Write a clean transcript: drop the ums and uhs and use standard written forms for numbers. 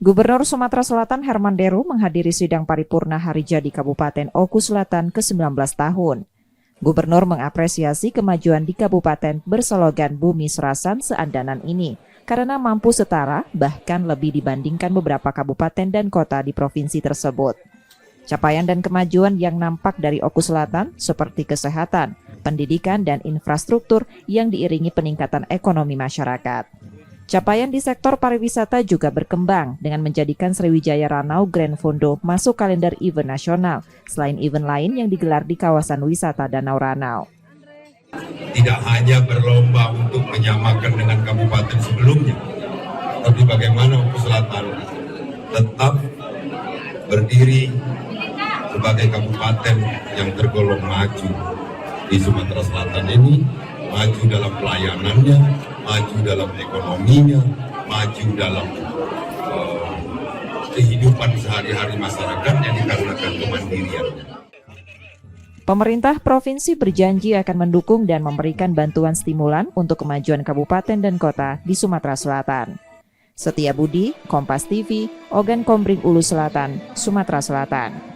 Gubernur Sumatera Selatan Herman Deru menghadiri sidang paripurna hari jadi Kabupaten Oku Selatan ke-19 tahun. Gubernur mengapresiasi kemajuan di kabupaten berslogan Bumi Serasan Seandanan ini karena mampu setara bahkan lebih dibandingkan beberapa kabupaten dan kota di provinsi tersebut. Capaian dan kemajuan yang nampak dari Oku Selatan seperti kesehatan, pendidikan, dan infrastruktur yang diiringi peningkatan ekonomi masyarakat. Capaian di sektor pariwisata juga berkembang dengan menjadikan Sriwijaya Ranau Grand Fondo masuk kalender event nasional, selain event lain yang digelar di kawasan wisata Danau Ranau. Tidak hanya berlomba untuk menyamakan dengan kabupaten sebelumnya, tapi bagaimana Oku Selatan tetap berdiri sebagai kabupaten yang tergolong maju di Sumatera Selatan ini, maju dalam pelayanannya, maju dalam ekonominya, maju dalam kehidupan sehari-hari masyarakatnya dikarenakan kemandiriannya. Pemerintah provinsi berjanji akan mendukung dan memberikan bantuan stimulan untuk kemajuan kabupaten dan kota di Sumatera Selatan. Setia Budi, Kompas TV, Ogan Kombring Ulu Selatan, Sumatera Selatan.